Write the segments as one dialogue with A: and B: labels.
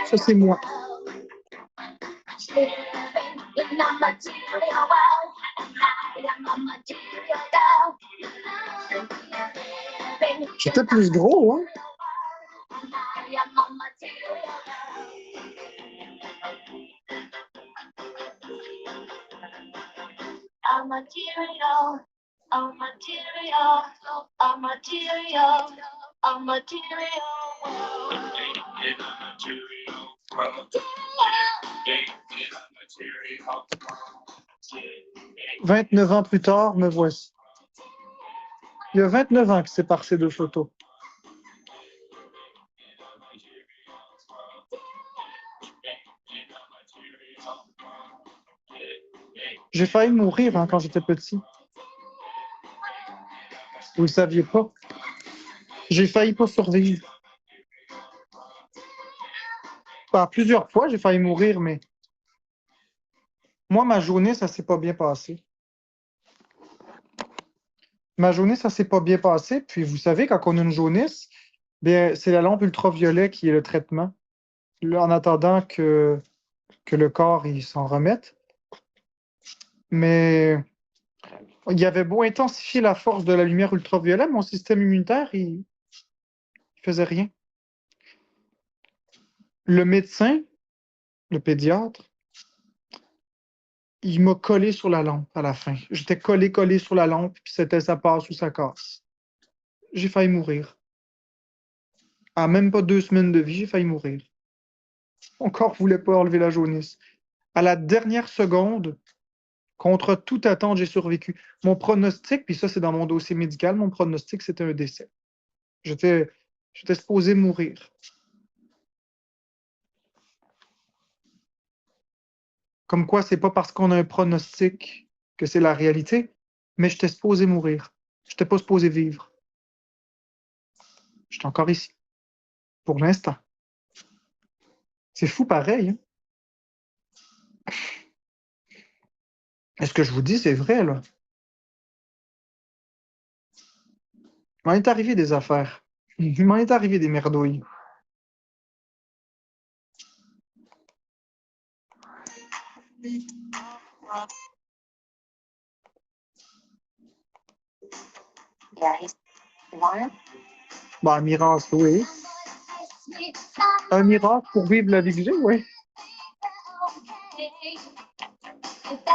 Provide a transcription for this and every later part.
A: Ça, c'est moi. J'étais plus gros, hein? « 29 ans plus tard, me voici. » Il y a 29 ans que c'est par ces deux photos. J'ai failli mourir hein, quand j'étais petit. Vous le saviez pas. J'ai failli pas survivre. Bah, plusieurs fois, j'ai failli mourir, mais moi, ma journée, ça s'est pas bien passé. Ma journée, ça s'est pas bien passé. Puis vous savez, quand on a une jaunisse, bien, c'est la lampe ultraviolet qui est le traitement. Là, en attendant que le corps il s'en remette. Mais il avait beau intensifier la force de la lumière ultraviolet, mon système immunitaire, il faisait rien. Le médecin, le pédiatre, il m'a collé sur la lampe à la fin. J'étais collé sur la lampe, puis c'était ça passe ou ça casse. J'ai failli mourir. À même pas 2 semaines de vie, j'ai failli mourir. Mon corps voulait pas enlever la jaunisse. À la dernière seconde, contre toute attente, j'ai survécu. Mon pronostic, puis ça c'est dans mon dossier médical, mon pronostic c'était un décès. J'étais supposé mourir. Comme quoi, c'est pas parce qu'on a un pronostic que c'est la réalité, mais j'étais supposé mourir. J'étais pas supposé vivre. J'étais encore ici, pour l'instant. C'est fou pareil. Hein? Est-ce que je vous dis, c'est vrai, là? Il m'en est arrivé des affaires. Il m'en est arrivé des merdouilles. Bah, un miracle, oui. Un miracle pour vivre la vie que j'ai, oui.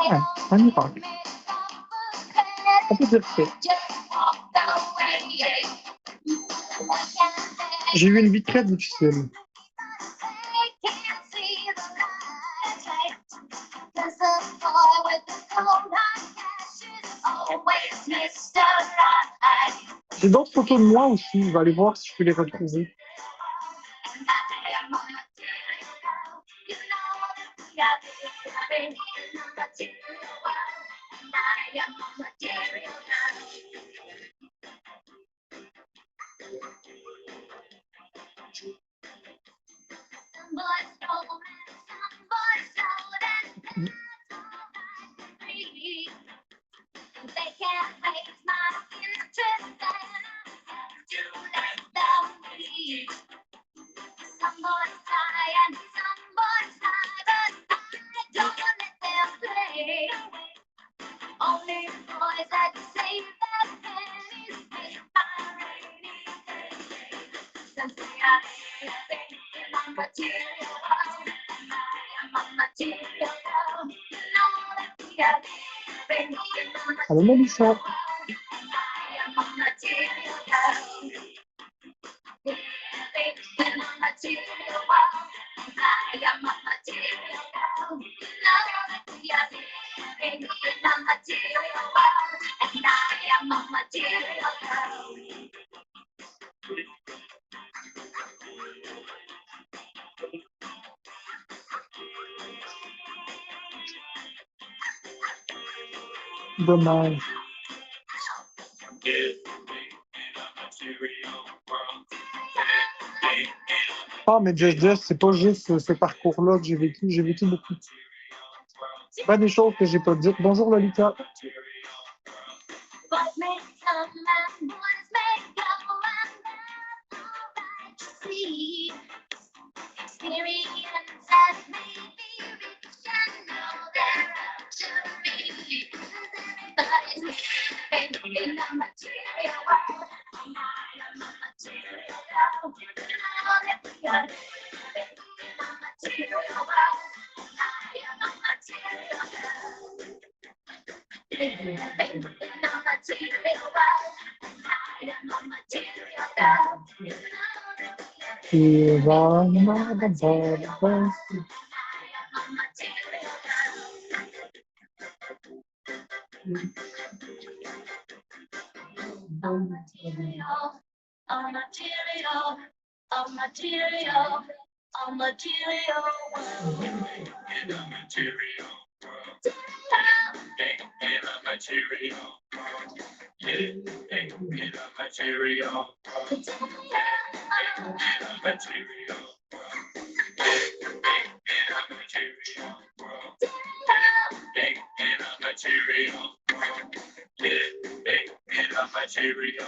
A: Ouais, un miracle. On peut dire ça. J'ai eu une vie très difficile. J'ai d'autres photos de moi aussi. Je vais aller voir si je peux les retrouver. Allô, Mélissa. Dommage. Ah, mais Just Just, c'est pas juste ce parcours-là que j'ai vécu. J'ai vécu beaucoup. Pas des choses que j'ai pas dites. Bonjour, Lolita.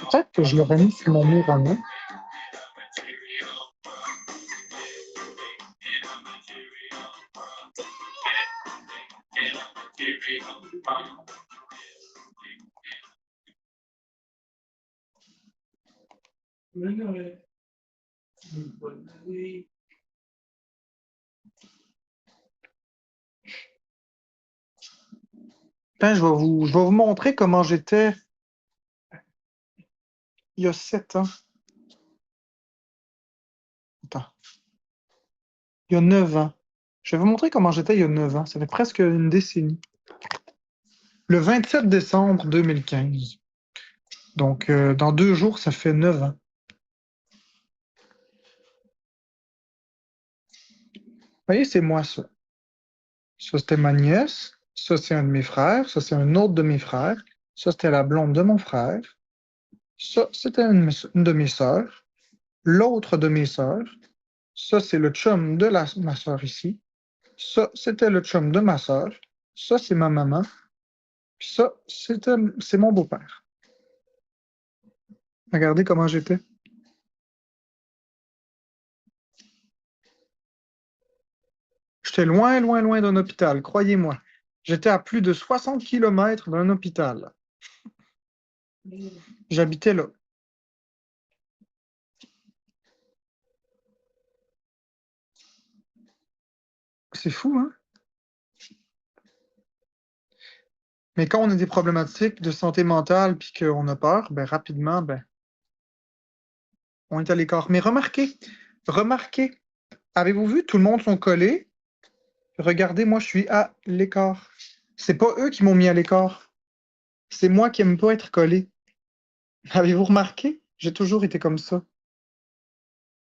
A: Peut-être que je l'aurais mis sur mon mur à main. Putain, je vais vous montrer comment j'étais il y a 7 ans. Attends. Il y a 9 ans. Je vais vous montrer comment j'étais il y a 9 ans. Ça fait presque une décennie. Le 27 décembre 2015. Donc, dans 2 jours, ça fait 9 ans. Vous voyez, c'est moi, ça. Ça, c'était ma nièce. Ça, c'est un de mes frères. Ça, c'est un autre de mes frères. Ça, c'était la blonde de mon frère. Ça, c'était une de mes sœurs. L'autre de mes sœurs. Ça, c'est le chum de ma sœur ici. Ça, c'était le chum de ma sœur. Ça, c'est ma maman. Puis ça, c'est mon beau-père. Regardez comment j'étais. J'étais loin, loin, loin d'un hôpital, croyez-moi. J'étais à plus de 60 kilomètres d'un hôpital. J'habitais là. C'est fou, hein? Mais quand on a des problématiques de santé mentale puis qu'on a peur, ben rapidement, ben, on est à l'écart. Mais remarquez, avez-vous vu, tout le monde sont collés. Regardez, moi, je suis à l'écart. C'est pas eux qui m'ont mis à l'écart. C'est moi qui aime pas être collé. Avez-vous remarqué? J'ai toujours été comme ça.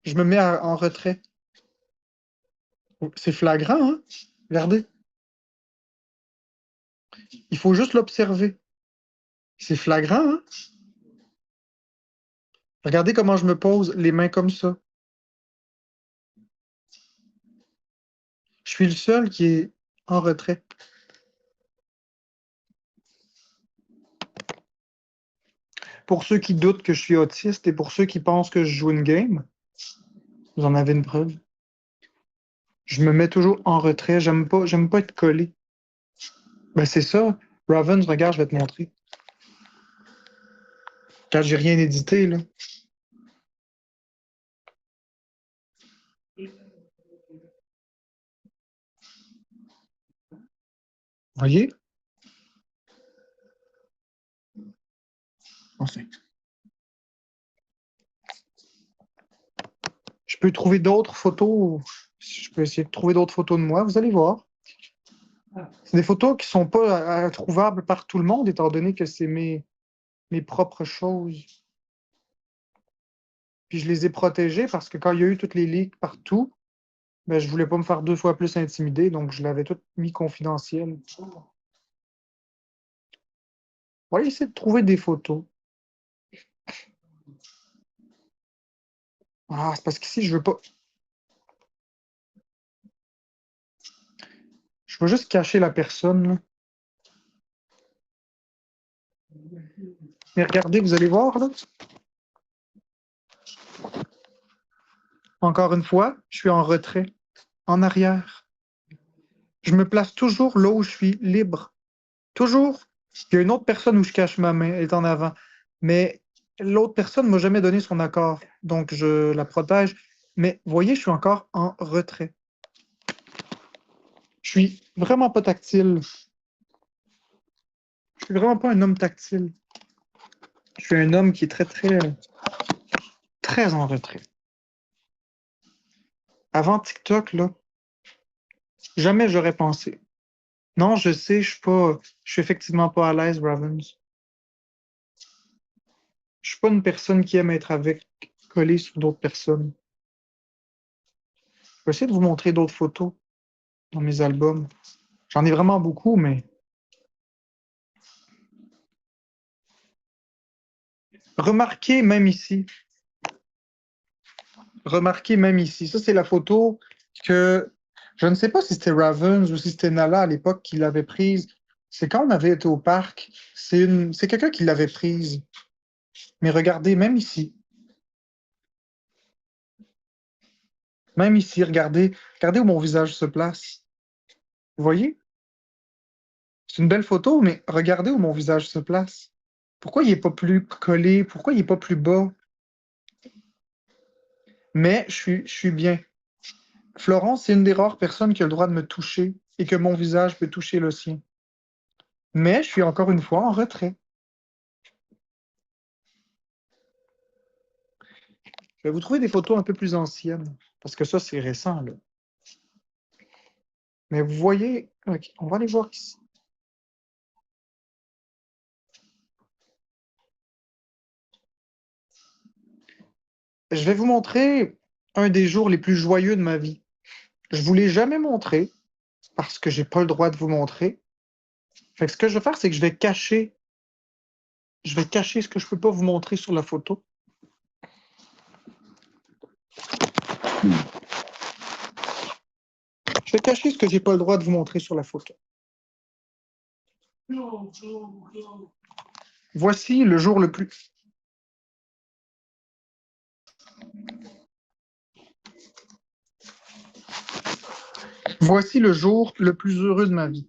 A: Je me mets en retrait. C'est flagrant, hein? Regardez. Il faut juste l'observer. C'est flagrant, hein? Regardez comment je me pose, les mains comme ça. Je suis le seul qui est en retrait. Pour ceux qui doutent que je suis autiste et pour ceux qui pensent que je joue une game, vous en avez une preuve. Je me mets toujours en retrait. J'aime pas être collé. Ben c'est ça. Ravens, regarde, je vais te montrer. Car j'ai rien édité, là. Voyez? Enfin. Je peux trouver d'autres photos. Je peux essayer de trouver d'autres photos de moi. Vous allez voir. C'est des photos qui sont pas trouvables par tout le monde, étant donné que c'est mes propres choses. Puis je les ai protégées parce que quand il y a eu toutes les leaks partout, ben, je voulais pas me faire 2 fois plus intimider, donc je l'avais tout mis confidentiel. On va essayer de trouver des photos. Ah, c'est parce qu'ici, je veux pas. Je veux juste cacher la personne, là. Mais regardez, vous allez voir, là. Encore une fois, je suis en retrait, en arrière. Je me place toujours là où je suis libre. Toujours. Il y a une autre personne où je cache ma main, elle est en avant. Mais l'autre personne ne m'a jamais donné son accord. Donc, je la protège. Mais voyez, je suis encore en retrait. Je suis vraiment pas tactile. Je suis vraiment pas un homme tactile. Je suis un homme qui est très en retrait. Avant TikTok, là, jamais j'aurais pensé. Non, je sais, je suis effectivement pas à l'aise, Ravens. Je suis pas une personne qui aime être avec, collée sur d'autres personnes. Je vais essayer de vous montrer d'autres photos dans mes albums. J'en ai vraiment beaucoup, mais remarquez même ici. Remarquez même ici. Ça, c'est la photo que je ne sais pas si c'était Ravens ou si c'était Nala à l'époque qui l'avait prise. C'est quand on avait été au parc. C'est quelqu'un qui l'avait prise. Mais regardez, même ici, regardez où mon visage se place. Vous voyez? C'est une belle photo, mais regardez où mon visage se place. Pourquoi il n'est pas plus collé? Pourquoi il n'est pas plus bas? Mais je suis bien. Florence, c'est une des rares personnes qui a le droit de me toucher et que mon visage peut toucher le sien. Mais je suis encore une fois en retrait. Je vais vous trouver des photos un peu plus anciennes, parce que ça, c'est récent, là. Mais vous voyez, ok, on va aller voir ici. Je vais vous montrer un des jours les plus joyeux de ma vie. Je ne vous l'ai jamais montré, parce que j'ai pas le droit de vous montrer. Fait que ce que je vais faire, c'est que je vais cacher ce que je peux pas vous montrer sur la photo. Je vais cacher ce que j'ai pas le droit de vous montrer sur la photo. Voici le jour le plus. Voici le jour le plus heureux de ma vie.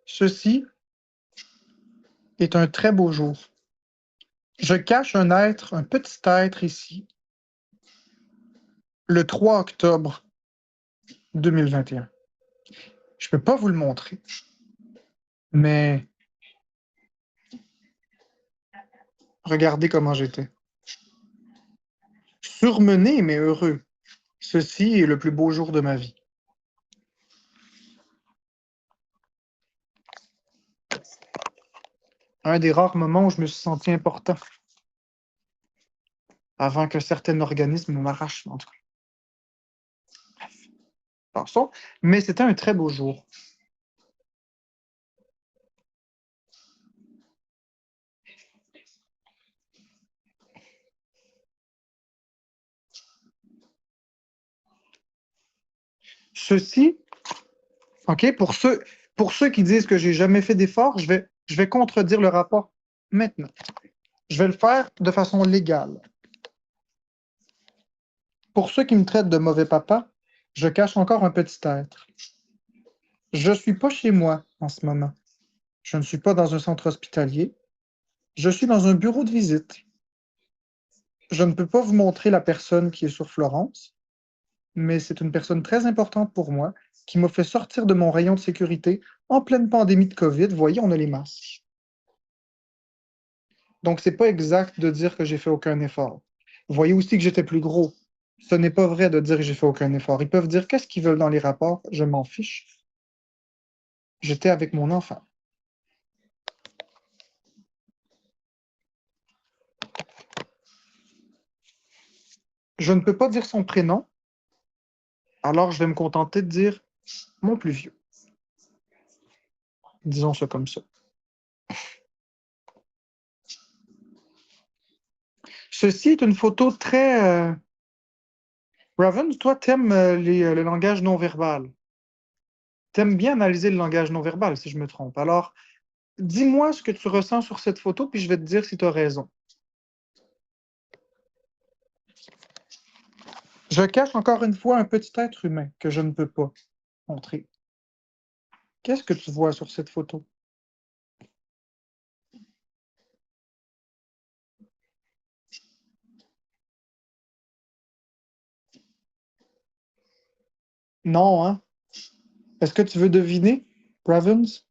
A: Ceci est un très beau jour. Je cache un petit être ici, le 3 octobre 2021. Je ne peux pas vous le montrer, mais regardez comment j'étais. Surmené, mais heureux. Ceci est le plus beau jour de ma vie. Un des rares moments où je me suis senti important, avant qu'un certain organisme m'arrache, en tout cas. Passons. Mais c'était un très beau jour. Ceci, OK, pour ceux qui disent que j'ai jamais fait d'effort, je vais contredire le rapport maintenant. Je vais le faire de façon légale. Pour ceux qui me traitent de mauvais papa, je cache encore un petit être. Je ne suis pas chez moi en ce moment. Je ne suis pas dans un centre hospitalier. Je suis dans un bureau de visite. Je ne peux pas vous montrer la personne qui est sur Florence, mais c'est une personne très importante pour moi qui m'a fait sortir de mon rayon de sécurité en pleine pandémie de COVID. Vous voyez, on a les masques. Donc, c'est pas exact de dire que j'ai fait aucun effort. Vous voyez aussi que j'étais plus gros. Ce n'est pas vrai de dire que j'ai fait aucun effort. Ils peuvent dire qu'est-ce qu'ils veulent dans les rapports, je m'en fiche. J'étais avec mon enfant. Je ne peux pas dire son prénom, alors je vais me contenter de dire mon plus vieux. Disons ça comme ça. Ceci est une photo très... Raven, toi, t'aimes le langage non verbal. T'aimes bien analyser le langage non verbal, si je me trompe. Alors, dis-moi ce que tu ressens sur cette photo, puis je vais te dire si tu as raison. Je cache encore une fois un petit être humain que je ne peux pas montrer. Qu'est-ce que tu vois sur cette photo? Non, hein? Est-ce que tu veux deviner, Ravens?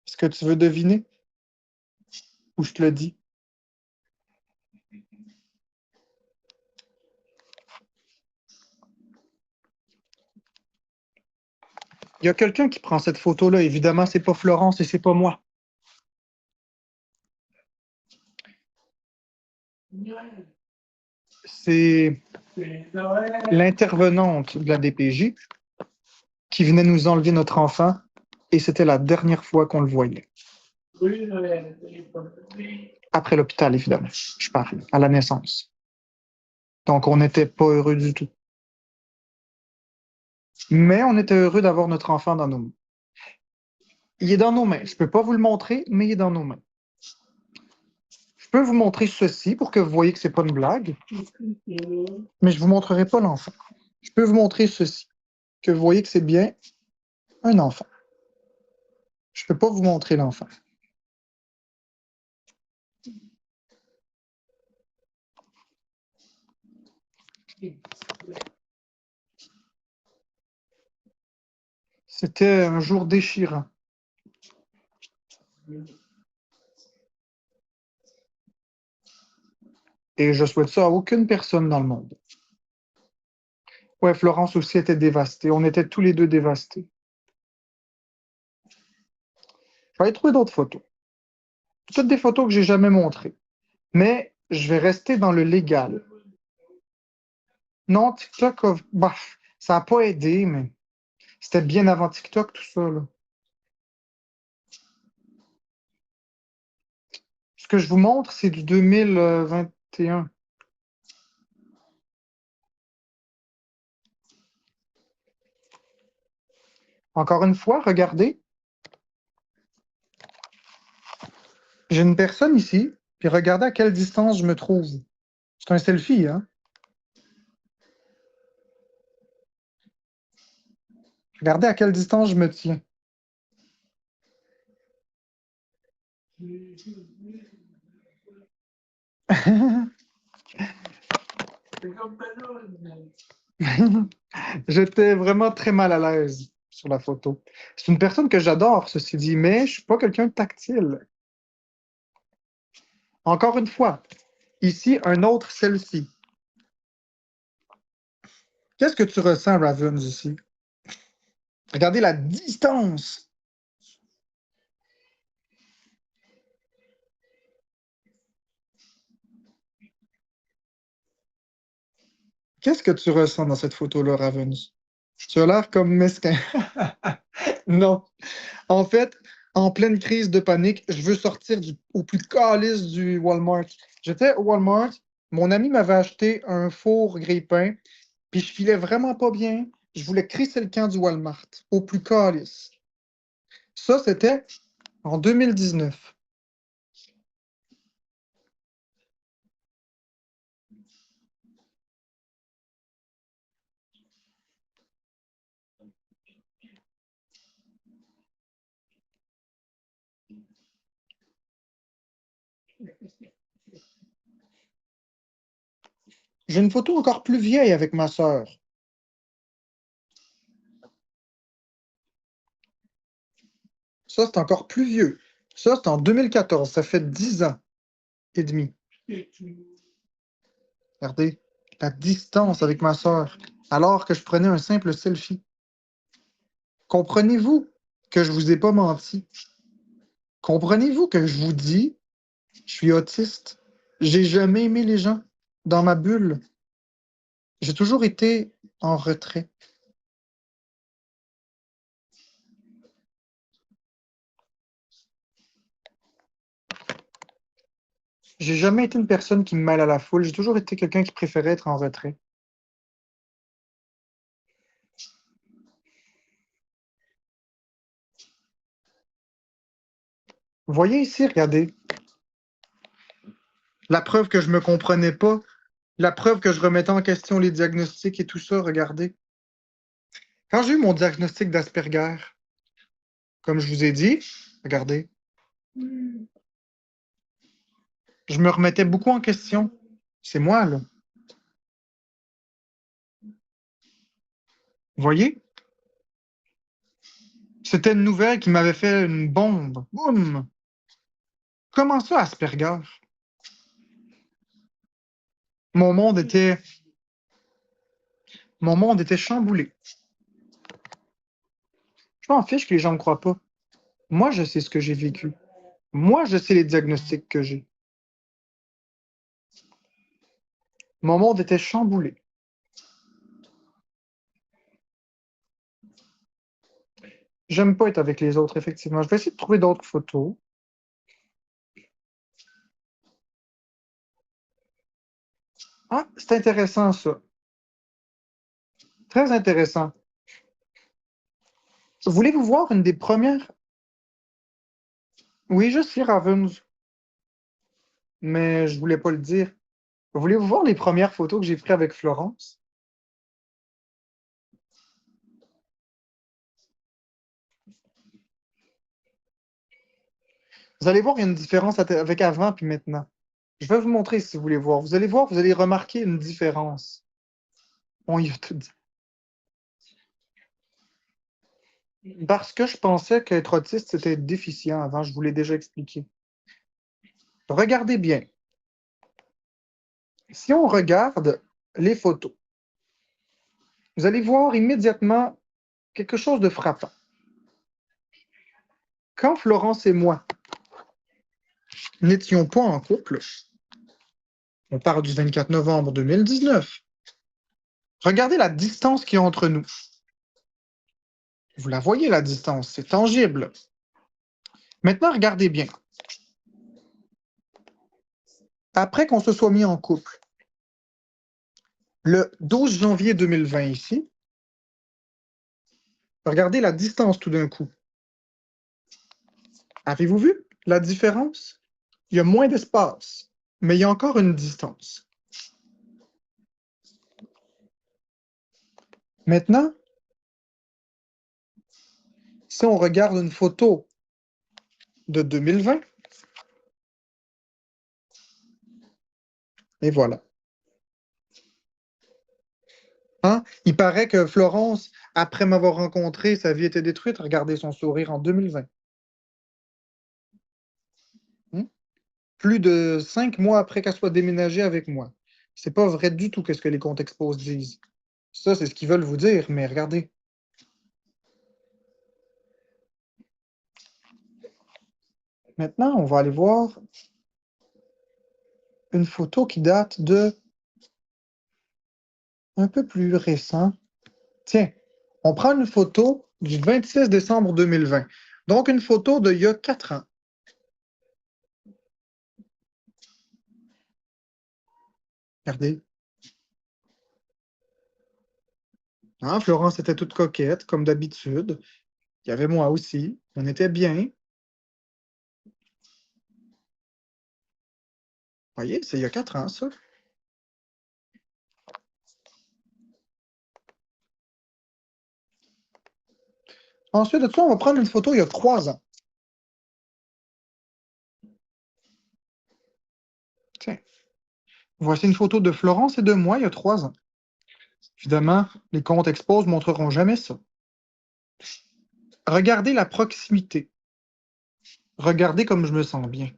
A: Est-ce que tu veux deviner? Ou je te le dis? Il y a quelqu'un qui prend cette photo-là. Évidemment, c'est pas Florence et c'est pas moi. C'est l'intervenante de la DPJ qui venait nous enlever notre enfant et c'était la dernière fois qu'on le voyait. Après l'hôpital, évidemment, je parle, à la naissance. Donc, on n'était pas heureux du tout. Mais on était heureux d'avoir notre enfant dans nos mains. Il est dans nos mains. Je ne peux pas vous le montrer, mais il est dans nos mains. Je peux vous montrer ceci pour que vous voyez que c'est pas une blague, mais je ne vous montrerai pas l'enfant. Je peux vous montrer ceci, que vous voyez que c'est bien un enfant. Je ne peux pas vous montrer l'enfant. C'était un jour déchirant. Et je souhaite ça à aucune personne dans le monde. Ouais, Florence aussi était dévastée. On était tous les deux dévastés. Je vais aller trouver d'autres photos. Toutes des photos que j'ai jamais montrées. Mais je vais rester dans le légal. Non, TikTok, bah, ça n'a pas aidé, mais c'était bien avant TikTok, tout ça, là. Ce que je vous montre, c'est du 2021. Encore une fois, regardez, j'ai une personne ici, puis regardez à quelle distance je me trouve. C'est un selfie, hein? Regardez à quelle distance je me tiens. J'étais vraiment très mal à l'aise sur la photo. C'est une personne que j'adore, ceci dit, mais je suis pas quelqu'un de tactile. Encore une fois, ici, un autre selfie. Qu'est-ce que tu ressens, Ravens, ici? Regardez la distance. Qu'est-ce que tu ressens dans cette photo-là, Ravens? Tu as l'air comme mesquin. Non. En fait, en pleine crise de panique, je veux sortir au plus calice du Walmart. J'étais au Walmart, mon ami m'avait acheté un four grille-pain, puis je filais vraiment pas bien. Je voulais crisser le camp du Walmart, au plus calice. Ça, c'était en 2019. J'ai une photo encore plus vieille avec ma sœur. Ça, c'est encore plus vieux. Ça, c'est en 2014. Ça fait 10 ans et demi. Regardez, la distance avec ma sœur, alors que je prenais un simple selfie. Comprenez-vous que je vous ai pas menti? Comprenez-vous que je vous dis, je suis autiste. J'ai jamais aimé les gens dans ma bulle. J'ai toujours été en retrait. J'ai jamais été une personne qui me mêle à la foule. J'ai toujours été quelqu'un qui préférait être en retrait. Voyez ici, regardez. La preuve que je me comprenais pas. La preuve que je remettais en question les diagnostics et tout ça, regardez. Quand j'ai eu mon diagnostic d'Asperger, comme je vous ai dit, regardez, je me remettais beaucoup en question. C'est moi, là. Vous voyez? C'était une nouvelle qui m'avait fait une bombe. Boum! Comment ça, Asperger? Mon monde était, mon monde était chamboulé. Je m'en fiche que les gens ne me croient pas. Moi, je sais ce que j'ai vécu. Moi, je sais les diagnostics que j'ai. Mon monde était chamboulé. J'aime pas être avec les autres, effectivement. Je vais essayer de trouver d'autres photos. Ah, c'est intéressant, ça. Très intéressant. Voulez-vous voir une des premières? Oui, je suis Ravens, mais je voulais pas le dire. Voulez-vous voir les premières photos que j'ai prises avec Florence? Vous allez voir, il y a une différence avec avant puis maintenant. Je vais vous montrer si vous voulez voir. Vous allez voir, vous allez remarquer une différence. On y a tout dit. Parce que je pensais qu'être autiste, c'était être déficient avant, je vous l'ai déjà expliqué. Regardez bien. Si on regarde les photos, vous allez voir immédiatement quelque chose de frappant. Quand Florence et moi n'étions pas en couple, on parle du 24 novembre 2019, regardez la distance qu'il y a entre nous. Vous la voyez, la distance, c'est tangible. Maintenant, regardez bien. Après qu'on se soit mis en couple, le 12 janvier 2020 ici, regardez la distance tout d'un coup. Avez-vous vu la différence? Il y a moins d'espace, mais il y a encore une distance. Maintenant, si on regarde une photo de 2020, et voilà. Hein? Il paraît que Florence, après m'avoir rencontré, sa vie était détruite. Regardez son sourire en 2020. Hein? Plus de 5 mois après qu'elle soit déménagée avec moi. C'est pas vrai du tout qu'est-ce que les comptes expos disent. Ça, c'est ce qu'ils veulent vous dire, mais regardez. Maintenant, on va aller voir une photo qui date de un peu plus récent. Tiens, on prend une photo du 26 décembre 2020. Donc, une photo d'il y a 4 ans. Regardez. Hein, Florence était toute coquette, comme d'habitude. Il y avait moi aussi. On était bien. Voyez, c'est il y a 4 ans, ça. Ensuite de ça, on va prendre une photo il y a 3 ans. Tiens, voici une photo de Florence et de moi il y a 3 ans. Évidemment, les comptes expos ne montreront jamais ça. Regardez la proximité. Regardez comme je me sens bien.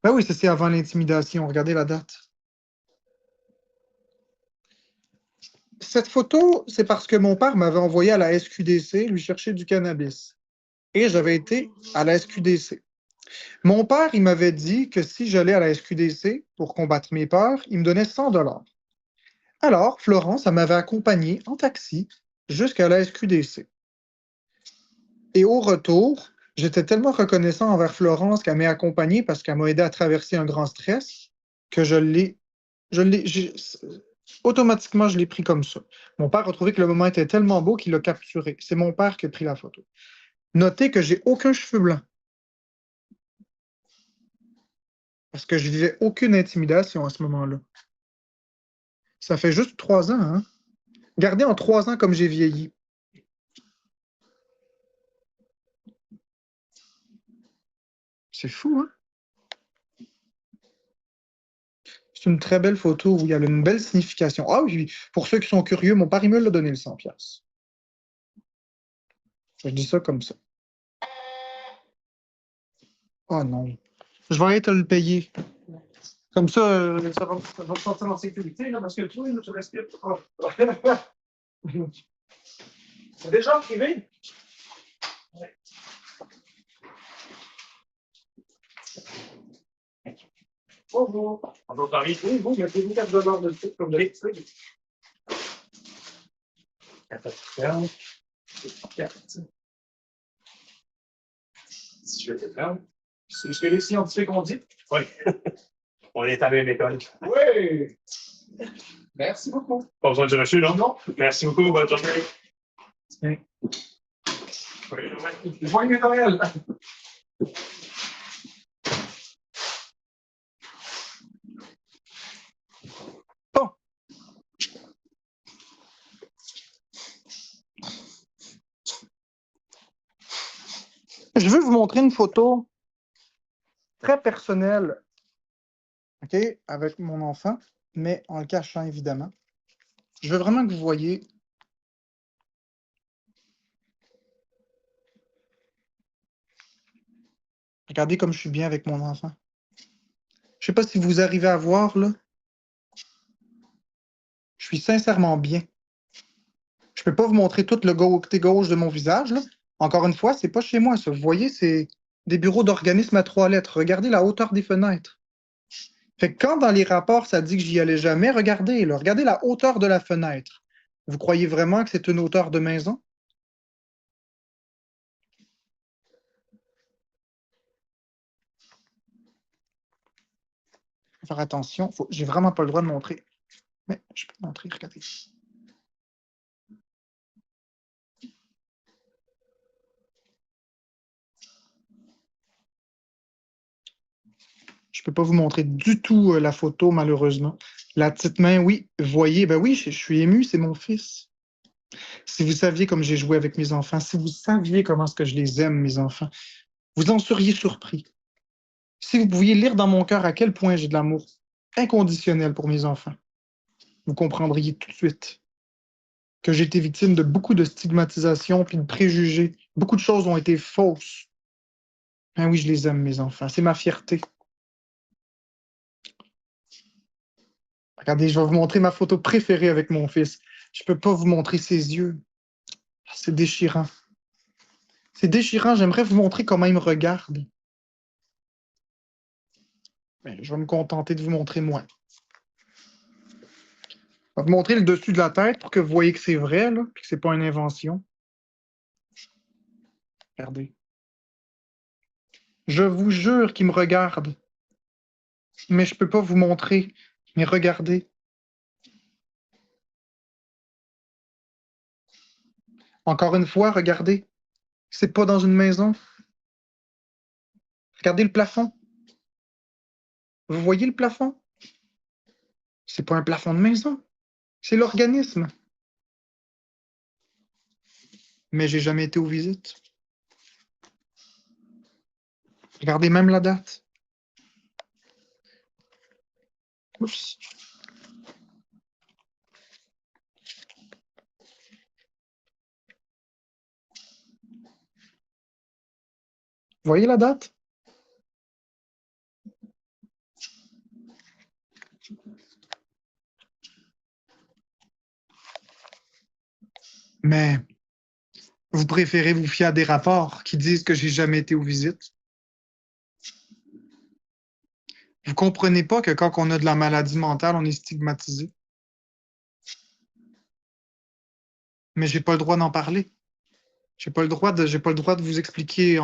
A: Ben oui, ça c'est avant l'intimidation. Regardez la date. Cette photo, c'est parce que mon père m'avait envoyé à la SQDC lui chercher du cannabis. Et j'avais été à la SQDC. Mon père, il m'avait dit que si j'allais à la SQDC pour combattre mes peurs, il me donnait 100 $. Alors, Florence, elle m'avait accompagné en taxi jusqu'à la SQDC. Et au retour, J'étais tellement reconnaissant envers Florence qu'elle m'ait accompagné parce qu'elle m'a aidé à traverser un grand stress que automatiquement, je l'ai pris comme ça. Mon père a trouvé que le moment était tellement beau qu'il l'a capturé. C'est mon père qui a pris la photo. Notez que j'ai aucun cheveu blanc parce que je vivais aucune intimidation à ce moment-là. Ça fait juste 3 ans, hein? Regardez en 3 ans comme j'ai vieilli. C'est fou, hein? C'est une très belle photo où il y a une belle signification. Ah oui, pour ceux qui sont curieux, mon père, il me l'a donné le 100 pièces. Je dis ça comme ça. Oh non. Je vais aller te le payer. Comme ça va me sentir en sécurité, là, parce que toi, là, tu respires. Oh. C'est déjà privé? Ouais. Bonjour. Bonjour, Paris. Oui, vous, il y a des $4 de sucre comme d'habitude. Si je vais te faire. C'est ce que les scientifiques ont dit. Oui. On est à la même école. Oui. Merci beaucoup. Pas besoin de reçu, non? Non. Merci beaucoup. Bonne journée. Oui. Joyeux Noël. Bon. Je veux vous montrer une photo très personnelle, OK, avec mon enfant, mais en le cachant évidemment. Je veux vraiment que vous voyez. Regardez comme je suis bien avec mon enfant. Je sais pas si vous arrivez à voir, là. Je suis sincèrement bien. Je peux pas vous montrer tout le côté gauche de mon visage, là. Encore une fois, c'est pas chez moi, ça. Vous voyez, c'est des bureaux d'organismes à 3 lettres. Regardez la hauteur des fenêtres. Fait que quand dans les rapports, ça dit que j'y allais jamais, regardez, là. Regardez la hauteur de la fenêtre. Vous croyez vraiment que c'est une hauteur de maison? Faut faire attention. J'ai vraiment pas le droit de montrer. Mais je peux montrer, regardez. Je peux pas vous montrer du tout la photo, malheureusement. La petite main, oui, vous voyez, ben oui, je suis ému, c'est mon fils. Si vous saviez comme j'ai joué avec mes enfants, si vous saviez comment est-ce que je les aime, mes enfants, vous en seriez surpris. Si vous pouviez lire dans mon cœur à quel point j'ai de l'amour inconditionnel pour mes enfants, vous comprendriez tout de suite que j'ai été victime de beaucoup de stigmatisation puis de préjugés. Beaucoup de choses ont été fausses. Ben oui, je les aime, mes enfants. C'est ma fierté. Regardez, je vais vous montrer ma photo préférée avec mon fils. Je peux pas vous montrer ses yeux. C'est déchirant. C'est déchirant. J'aimerais vous montrer comment il me regarde. Mais je vais me contenter de vous montrer moi. Je vais vous montrer le dessus de la tête pour que vous voyez que c'est vrai, là, puis que c'est pas une invention. Regardez. Je vous jure qu'il me regarde. Mais je peux pas vous montrer. Mais regardez. Encore une fois, regardez. C'est pas dans une maison. Regardez le plafond. Vous voyez le plafond? C'est pas un plafond de maison. C'est l'organisme. Mais j'ai jamais été aux visites. Regardez même la date. Oups. Vous voyez la date? Mais vous préférez vous fier à des rapports qui disent que j'ai jamais été aux visites? Vous comprenez pas que quand on a de la maladie mentale, on est stigmatisé? Mais j'ai pas le droit d'en parler. J'ai pas le droit de vous expliquer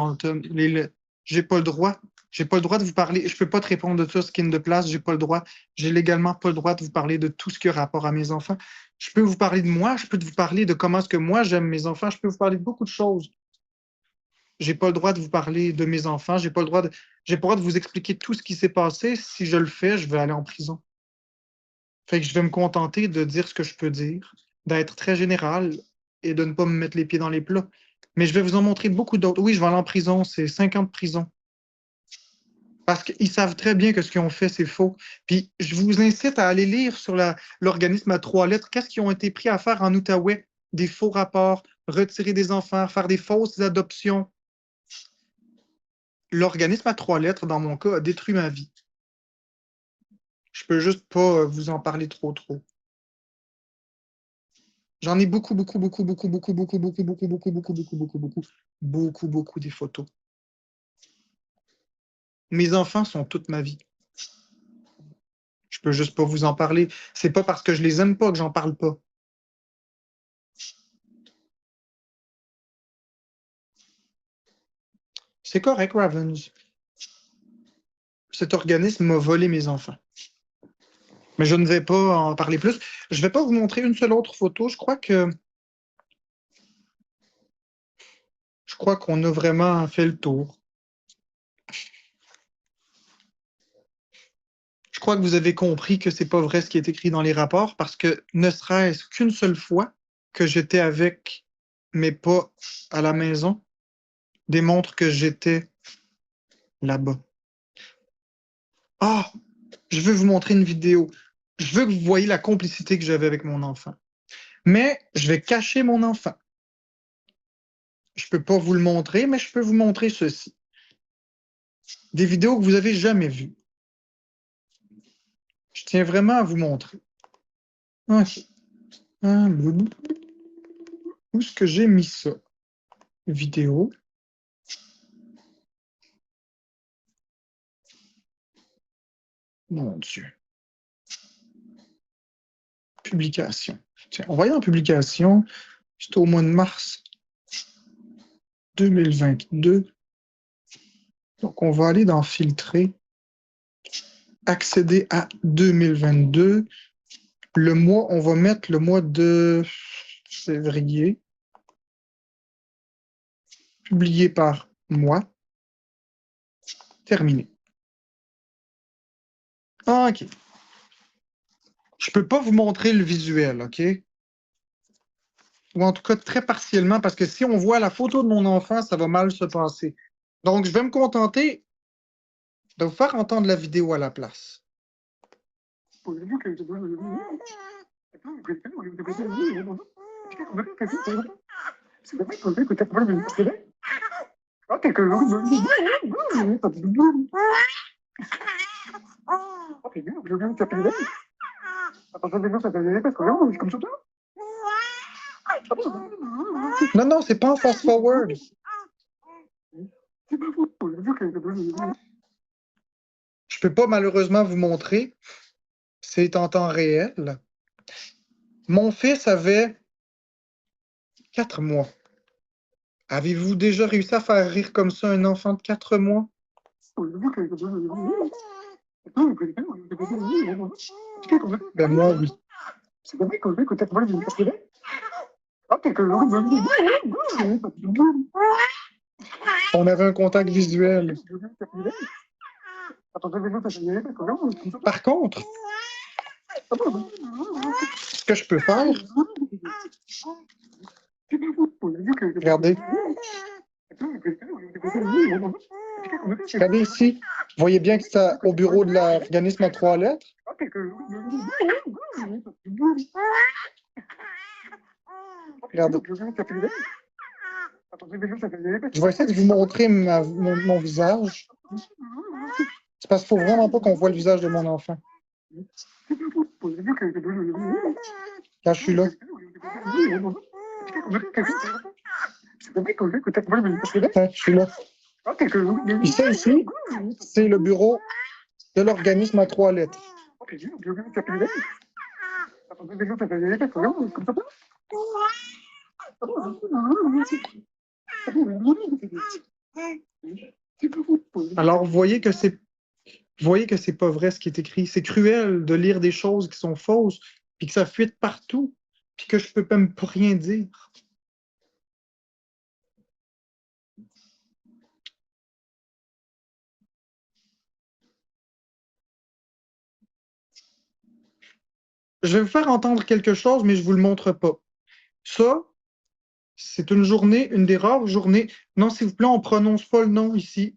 A: j'ai pas le droit. J'ai pas le droit de vous parler. Je peux pas te répondre de tout ce qui est de place. J'ai pas le droit. J'ai légalement pas le droit de vous parler de tout ce qui a rapport à mes enfants. Je peux vous parler de moi. Je peux vous parler de comment est-ce que moi j'aime mes enfants. Je peux vous parler de beaucoup de choses. J'ai pas le droit de vous parler de mes enfants. J'ai pas le droit de vous expliquer tout ce qui s'est passé. Si je le fais, je vais aller en prison. Fait que je vais me contenter de dire ce que je peux dire, d'être très général et de ne pas me mettre les pieds dans les plats. Mais je vais vous en montrer beaucoup d'autres. Oui, je vais aller en prison, c'est 5 ans de prison. Parce qu'ils savent très bien que ce qu'ils ont fait, c'est faux. Puis je vous incite à aller lire sur l'organisme à 3 lettres, qu'est-ce qu'ils ont été pris à faire en Outaouais? Des faux rapports, retirer des enfants, faire des fausses adoptions. L'organisme à 3 lettres, dans mon cas, a détruit ma vie. Je peux juste pas vous en parler trop. J'en ai beaucoup, beaucoup, beaucoup, beaucoup, beaucoup, beaucoup, beaucoup, beaucoup, beaucoup, beaucoup, beaucoup, beaucoup, beaucoup des photos. Mes enfants sont toute ma vie. Je peux juste pas vous en parler. C'est pas parce que je les aime pas que j'en parle pas. C'est correct, Ravens. Cet organisme m'a volé mes enfants. Mais je ne vais pas en parler plus. Je vais pas vous montrer une seule autre photo. Je crois qu'on a vraiment fait le tour. Je crois que vous avez compris que c'est pas vrai ce qui est écrit dans les rapports parce que ne serait-ce qu'une seule fois que j'étais avec, mais pas à la maison, démontre que j'étais là-bas. Ah, je veux vous montrer une vidéo. Je veux que vous voyez la complicité que j'avais avec mon enfant. Mais je vais cacher mon enfant. Je peux pas vous le montrer, mais je peux vous montrer ceci. Des vidéos que vous avez jamais vues. Je tiens vraiment à vous montrer. Ok. Où est-ce que j'ai mis ça? Vidéo. Mon Dieu. Publication. Tiens, on va aller en publication. C'était au mois de mars 2022. Donc, on va aller dans Filtrer. Accéder à 2022. Le mois, on va mettre le mois de février. Publié par moi. Terminé. Ah, OK. Je peux pas vous montrer le visuel, OK? Ou en tout cas très partiellement, parce que si on voit la photo de mon enfant, ça va mal se passer. Donc, je vais me contenter de vous faire entendre la vidéo à la place. Non, non, c'est pas en fast-forward. Je peux pas malheureusement vous montrer. C'est en temps réel. Mon fils avait 4 mois. Avez-vous déjà réussi à faire rire comme ça un enfant de 4 mois? Ben moi, oui. On avait un contact visuel. Par contre, ce que je peux faire, regardez. Regardez ici. Vous voyez bien que c'est au bureau de l'organisme à 3 lettres. Regardez. Je vais essayer de vous montrer mon visage. C'est parce qu'il ne faut vraiment pas qu'on voit le visage de mon enfant. Là, je suis là. Je suis là. Puis ça ici, c'est le bureau de l'organisme à 3 lettres. Alors, vous voyez que c'est pas vrai ce qui est écrit. C'est cruel de lire des choses qui sont fausses, puis que ça fuite partout, puis que je peux même pas rien dire. Je vais vous faire entendre quelque chose, mais je vous le montre pas. Ça, c'est une des rares journées. Non, s'il vous plaît, on prononce pas le nom ici.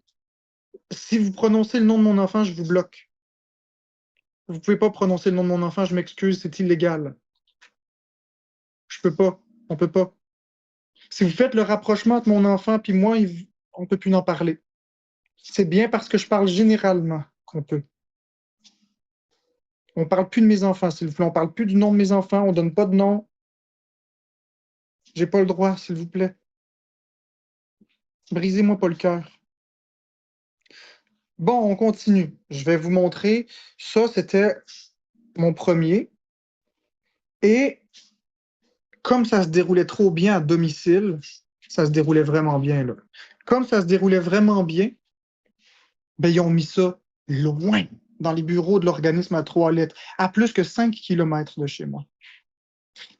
A: Si vous prononcez le nom de mon enfant, je vous bloque. Vous pouvez pas prononcer le nom de mon enfant, je m'excuse, c'est illégal. Je peux pas. On peut pas. Si vous faites le rapprochement entre mon enfant puis moi, on peut plus en parler. C'est bien parce que je parle généralement qu'on peut. On parle plus de mes enfants, s'il vous plaît. On parle plus du nom de mes enfants. On donne pas de nom. J'ai pas le droit, s'il vous plaît. Brisez-moi pas le cœur. Bon, on continue. Je vais vous montrer. Ça, c'était mon premier. Et comme ça se déroulait trop bien à domicile, ça se déroulait vraiment bien, là. Comme ça se déroulait vraiment bien, ben, ils ont mis ça loin, dans les bureaux de l'organisme à 3 lettres, à plus que 5 kilomètres de chez moi.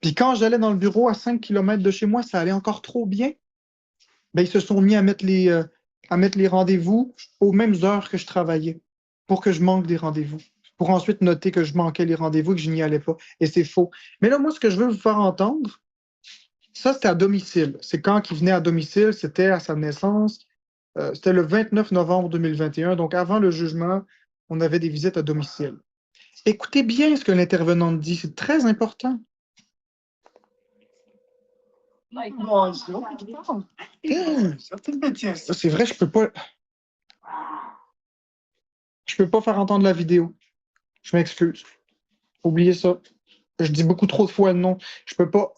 A: Puis quand j'allais dans le bureau à 5 kilomètres de chez moi, ça allait encore trop bien. Ben, ils se sont mis à mettre les rendez-vous aux mêmes heures que je travaillais pour que je manque des rendez-vous. Pour ensuite noter que je manquais les rendez-vous et que je n'y allais pas. Et c'est faux. Mais là, moi, ce que je veux vous faire entendre, ça, c'était à domicile. C'est quand il venait à domicile, c'était à sa naissance. C'était le 29 novembre 2021. Donc, avant le jugement, on avait des visites à domicile. Écoutez bien ce que l'intervenante dit. C'est très important. C'est vrai, je peux pas faire entendre la vidéo. Je m'excuse. Oubliez ça. Je dis beaucoup trop de fois le nom. Je peux pas.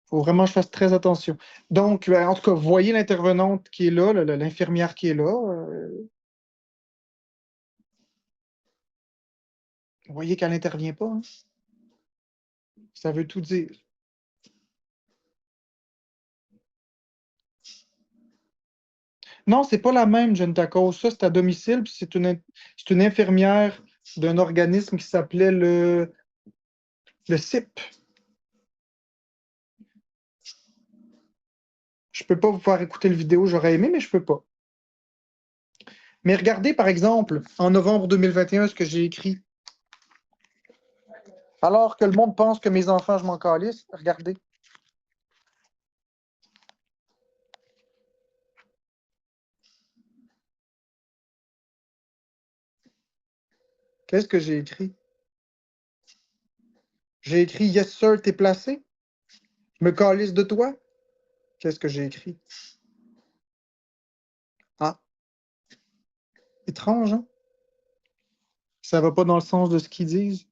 A: Faut vraiment que je fasse très attention. Donc, en tout cas, vous voyez l'intervenante qui est là, l'infirmière qui est là. Vous voyez qu'elle n'intervient pas, hein. Ça veut tout dire. Non, c'est pas la même, Jeanne Tacos. Ça, c'est à domicile, puis c'est une infirmière d'un organisme qui s'appelait le CIP. Je peux pas vous faire écouter le vidéo, j'aurais aimé, mais je peux pas. Mais regardez, par exemple, en novembre 2021, ce que j'ai écrit. Alors que le monde pense que mes enfants, je m'en calisse, regardez. Qu'est-ce que j'ai écrit? J'ai écrit Yes, sir, t'es placé. Je me calisse de toi. Qu'est-ce que j'ai écrit? Ah, étrange, hein? Ça va pas dans le sens de ce qu'ils disent.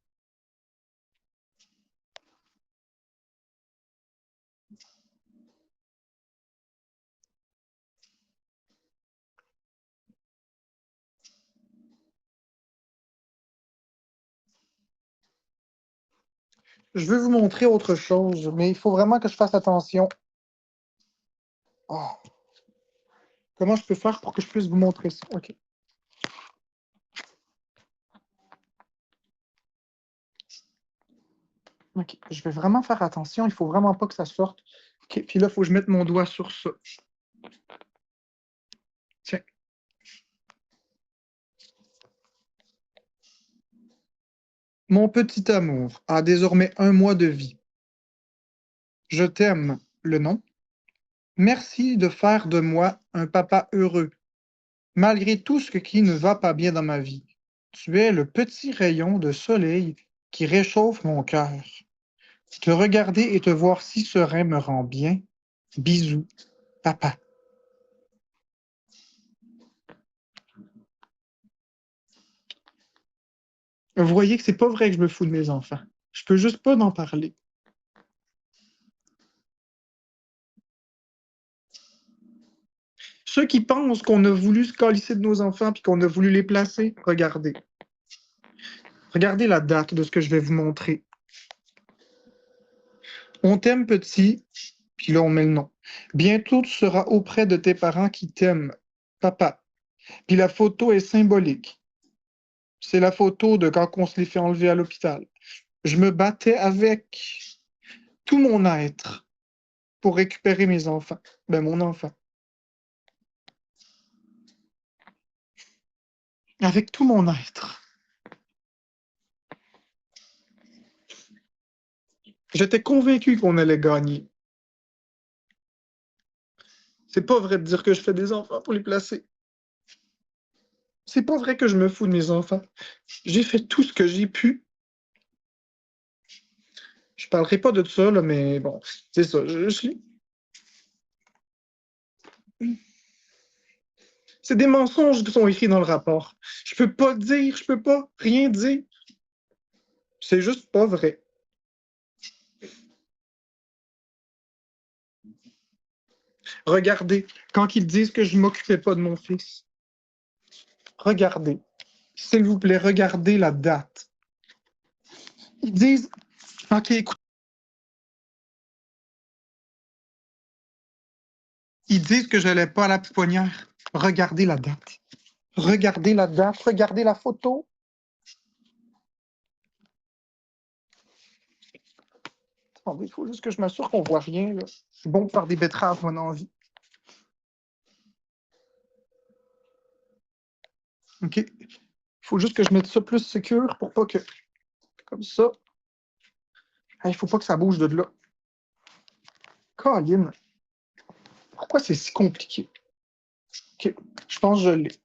A: Je veux vous montrer autre chose, mais il faut vraiment que je fasse attention. Oh, comment je peux faire pour que je puisse vous montrer ça? OK. OK. Je vais vraiment faire attention. Il faut vraiment pas que ça sorte. OK. Puis là, il faut que je mette mon doigt sur ça. Tiens. Mon petit amour a désormais 1 mois de vie. Je t'aime, le nom. Merci de faire de moi un papa heureux, malgré tout ce qui ne va pas bien dans ma vie. Tu es le petit rayon de soleil qui réchauffe mon cœur. Te regarder et te voir si serein me rend bien. Bisous, papa. Vous voyez que c'est pas vrai que je me fous de mes enfants. Je peux juste pas en parler. Ceux qui pensent qu'on a voulu se calisser de nos enfants puis qu'on a voulu les placer, regardez. Regardez la date de ce que je vais vous montrer. On t'aime petit, Puis là, on met le nom. Bientôt, tu seras auprès de tes parents qui t'aiment, papa. Puis la photo est symbolique. C'est la photo de quand on se les fait enlever à l'hôpital. Je me battais avec tout mon être pour récupérer mes enfants. Ben, mon enfant. Avec tout mon être. J'étais convaincu qu'on allait gagner. C'est pas vrai de dire que je fais des enfants pour les placer. C'est pas vrai que je me fous de mes enfants. J'ai fait tout ce que j'ai pu. Je parlerai pas de ça, là, mais bon, c'est ça. C'est des mensonges qui sont écrits dans le rapport. Je peux pas dire, je peux pas rien dire. C'est juste pas vrai. Regardez, quand ils disent que je m'occupais pas de mon fils, regardez. S'il vous plaît, regardez la date. Ils disent, OK, écoute, ils disent que je n'allais pas à la pouponnière. Regardez la date. Regardez la date, regardez la photo. Attendez, il faut juste que je m'assure qu'on voit rien, là. C'est bon de faire des betteraves, mon envie. OK. Il faut juste que je mette ça plus secure pour pas que. Comme ça. Il faut pas que ça bouge de là. Colin, pourquoi c'est si compliqué? OK. Je pense que je l'ai.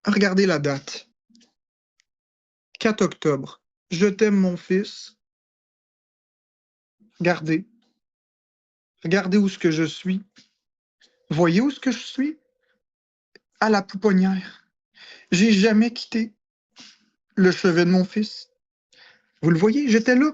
A: Regardez la date. 4 octobre. Je t'aime, mon fils. Regardez. Regardez où ce que je suis. Voyez où ce que je suis? À la pouponnière. J'ai jamais quitté le chevet de mon fils. Vous le voyez, j'étais là.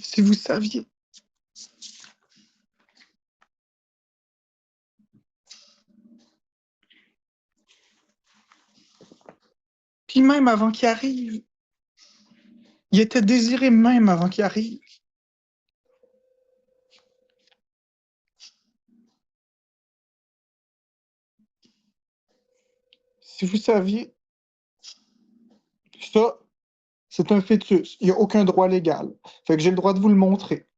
A: Si vous saviez. Puis même avant qu'il arrive. Il était désiré même avant qu'il arrive. Si vous saviez, ça, c'est un fœtus. Il n'y a aucun droit légal. Fait que j'ai le droit de vous le montrer.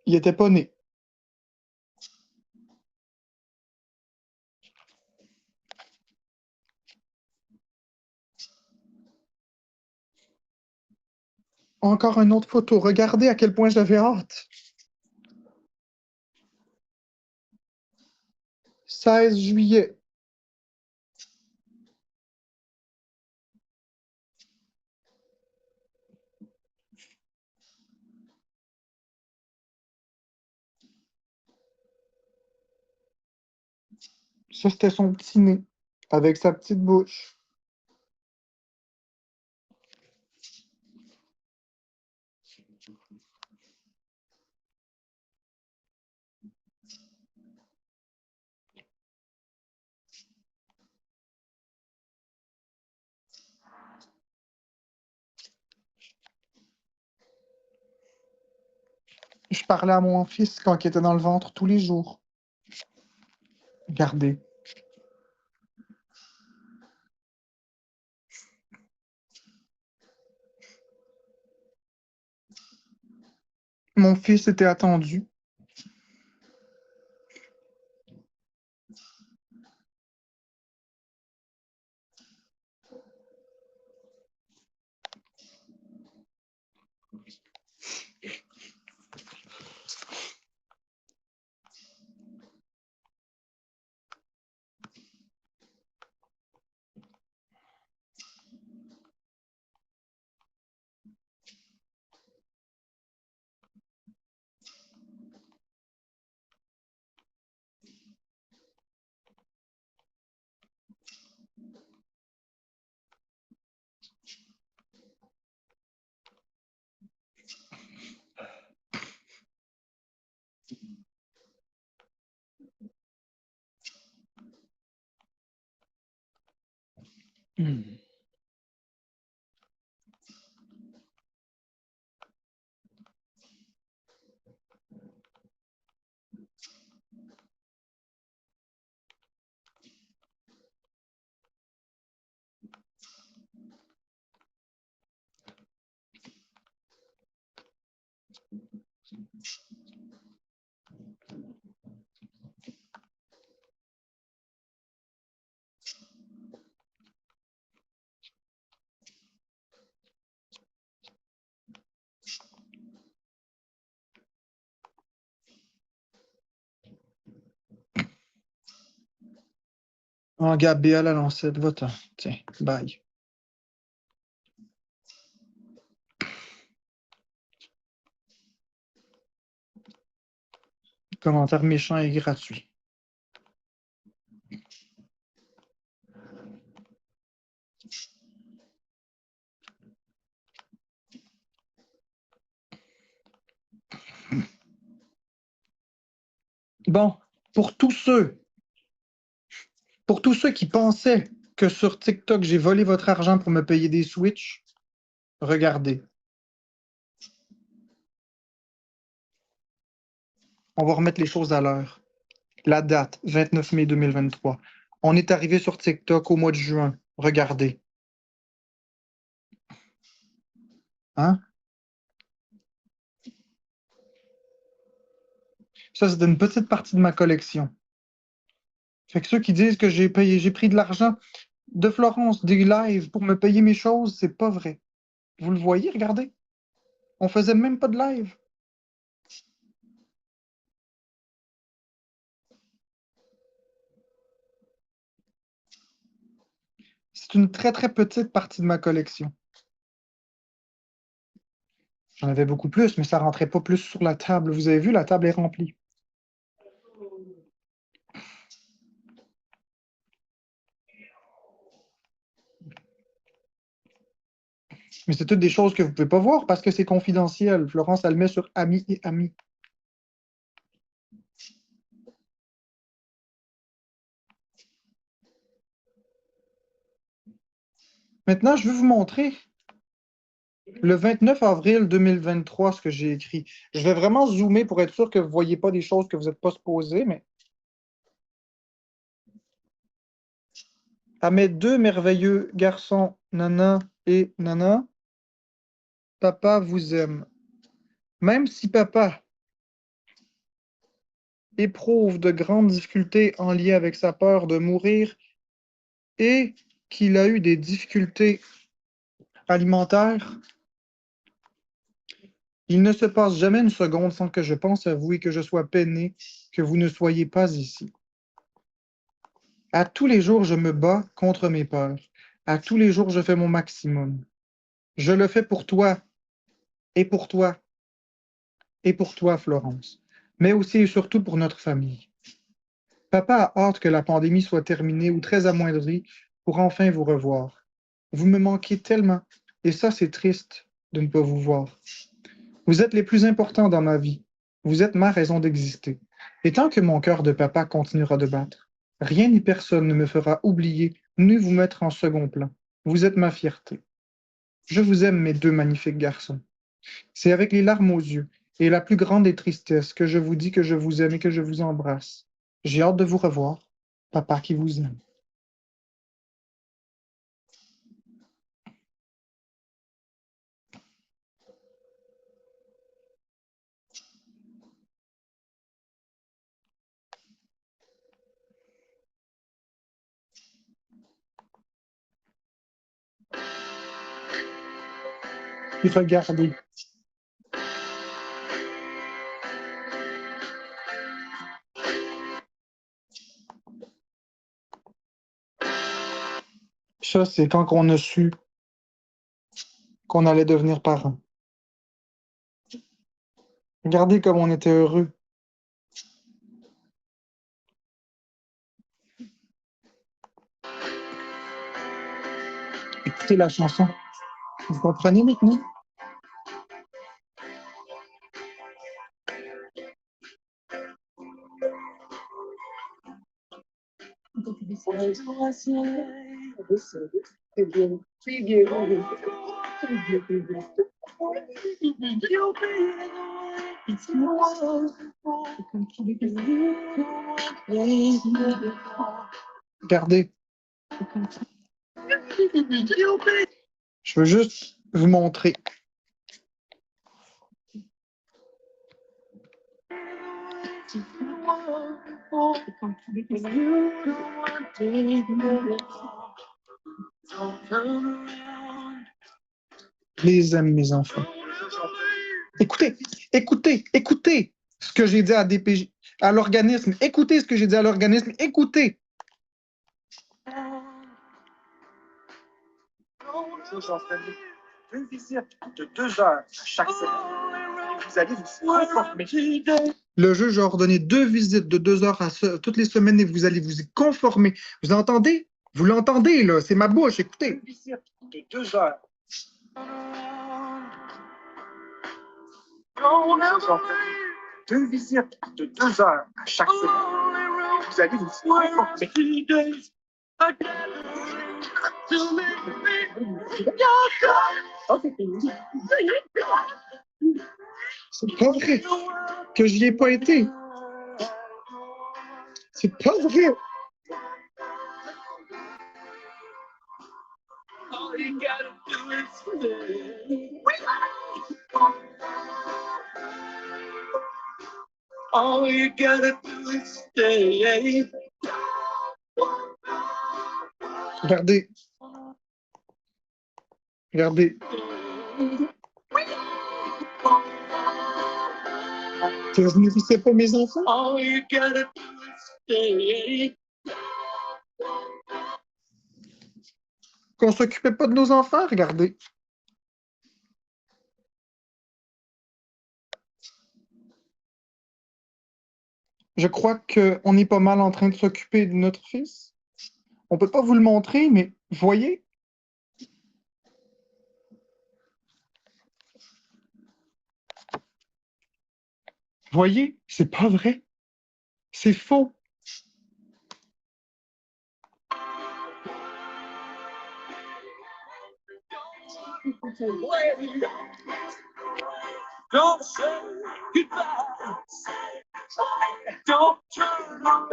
A: Il était pas né. Encore une autre photo. Regardez à quel point j'avais hâte. 16 juillet. Ça, c'était son petit nez, avec sa petite bouche. Je parlais à mon fils quand il était dans le ventre tous les jours. Regardez. Mon fils était attendu. Hmm. En Gabé à la lancette, va-t'en. Tiens, bye. Commentaire méchant et gratuit. Bon, pour tous ceux, pour tous ceux qui pensaient que sur TikTok, j'ai volé votre argent pour me payer des Switch, regardez. On va remettre les choses à l'heure. La date, 29 mai 2023. On est arrivé sur TikTok au mois de juin. Regardez. Hein? Ça, c'est une petite partie de ma collection. Fait que ceux qui disent que j'ai pris de l'argent de Florence, des lives pour me payer mes choses, c'est pas vrai. Vous le voyez, regardez. On faisait même pas de live. C'est une très, très petite partie de ma collection. J'en avais beaucoup plus, mais ça rentrait pas plus sur la table. Vous avez vu, la table est remplie. Mais c'est toutes des choses que vous pouvez pas voir parce que c'est confidentiel. Florence, elle le met sur amis et amis. Maintenant, je vais vous montrer le 29 avril 2023 ce que j'ai écrit. Je vais vraiment zoomer pour être sûr que vous ne voyez pas des choses que vous n'êtes pas supposés, mais à mes deux merveilleux garçons, Nana et Nana, papa vous aime. Même si papa éprouve de grandes difficultés en lien avec sa peur de mourir et qu'il a eu des difficultés alimentaires, il ne se passe jamais une seconde sans que je pense à vous et que je sois peiné que vous ne soyez pas ici. À tous les jours, je me bats contre mes peurs. À tous les jours, je fais mon maximum. Je le fais pour toi, et pour toi, et pour toi, Florence, mais aussi et surtout pour notre famille. Papa a hâte que la pandémie soit terminée ou très amoindrie pour enfin vous revoir. Vous me manquez tellement, et ça, c'est triste de ne pas vous voir. Vous êtes les plus importants dans ma vie. Vous êtes ma raison d'exister. Et tant que mon cœur de papa continuera de battre, rien ni personne ne me fera oublier ni vous mettre en second plan. Vous êtes ma fierté. Je vous aime, mes deux magnifiques garçons. C'est avec les larmes aux yeux et la plus grande des tristesses que je vous dis que je vous aime et que je vous embrasse. J'ai hâte de vous revoir. Papa qui vous aime. Et regardez. Ça, c'est quand on a su qu'on allait devenir parents. Regardez comme on était heureux. Écoutez la chanson. Vous comprenez maintenant? Regardez. Je veux juste vous montrer. Je les aime, mes enfants. Écoutez, écoutez ce que j'ai dit à DPJ, à l'organisme. Écoutez ce que j'ai dit à l'organisme. Écoutez.
B: Une visite de 2 heures chaque semaine. Vous allez vous conformer.
A: Le juge a ordonné 2 visites de 2 heures toutes les semaines et vous allez vous y conformer. Vous entendez? Vous l'entendez, là? C'est ma bouche, écoutez.
B: Une visite de 2 heures. Deux visites de 2 heures à chaque semaine. Vous allez vous conformer.
A: C'est pas vrai que j'y ai pas été. C'est pas vrai.
B: All you gotta do is stay.
A: Regardez. Regardez. Que je ne nourrissais pas mes enfants?
B: All you gotta do is stay.
A: Qu'on s'occupait pas de nos enfants? Regardez. Je crois qu'on est pas mal en train de s'occuper de notre fils. On peut pas vous le montrer, mais voyez. Voyez, c'est pas vrai. C'est faux.
B: Don't say goodbye. Don't turn around.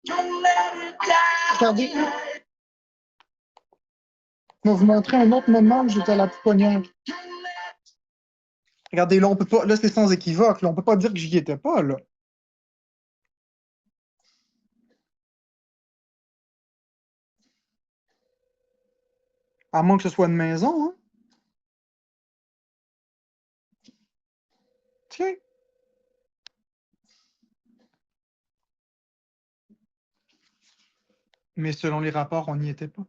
B: Don't let it die.
A: Regardez. Je vais vous montrer un autre moment où j'étais à la pouponnière. Regardez, là, on peut pas. Là, c'est sans équivoque. Là, on peut pas dire que j'y étais pas, là. À moins que ce soit une maison, hein. Tiens. Mais selon les rapports, on n'y était pas.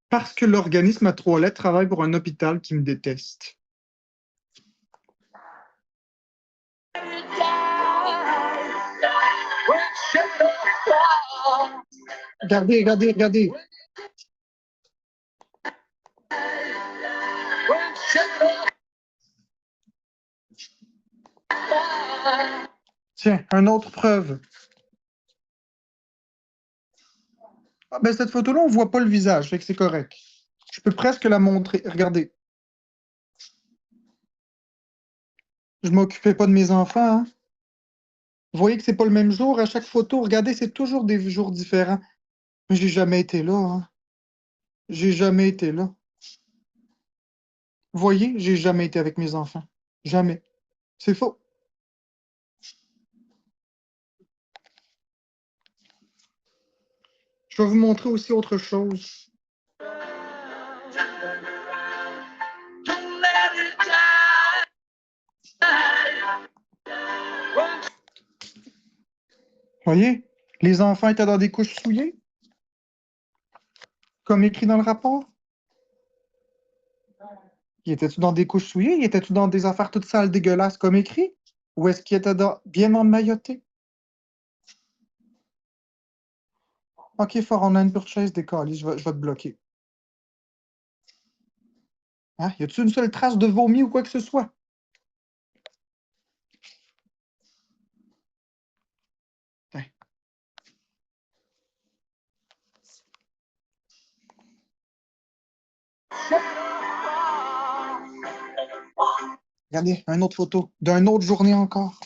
A: Parce que l'organisme à 3 lettres travaille pour un hôpital qui me déteste. Regardez, regardez, regardez. Tiens, une autre preuve. Ah, ben, cette photo-là, on voit pas le visage, fait que c'est correct. Je peux presque la montrer. Regardez. Je m'occupais pas de mes enfants, hein. Vous voyez que c'est pas le même jour à chaque photo. Regardez, c'est toujours des jours différents. Mais j'ai jamais été là, hein. J'ai jamais été là. Vous voyez, j'ai jamais été avec mes enfants. Jamais. C'est faux. Je vais vous montrer aussi autre chose. Voyez, les enfants étaient dans des couches souillées, comme écrit dans le rapport. Ils étaient-tu dans des couches souillées? Ils étaient-tu dans des affaires toutes sales, dégueulasses, comme écrit? Ou est-ce qu'ils étaient bien emmaillotés? Ok, fort, on a une purchase des colis, je vais te bloquer. Hein? Y a-t-il une seule trace de vomi ou quoi que ce soit? Tiens. Regardez, une autre photo d'une autre journée encore.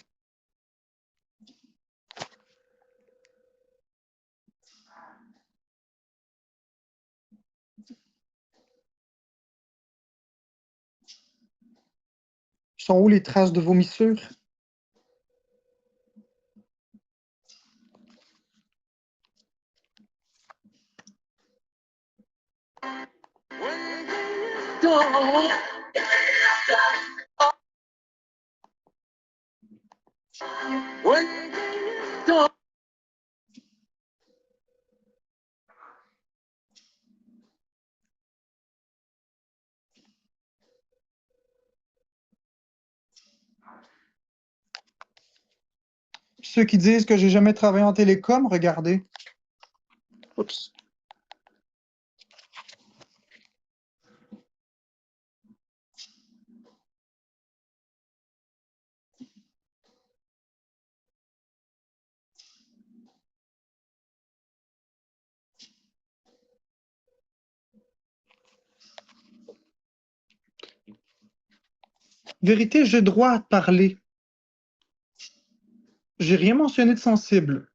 A: Sont où les traces de vomissure? Ceux qui disent que j'ai jamais travaillé en télécom, regardez. Oups. Vérité, j'ai droit à te parler. J'ai rien mentionné de sensible.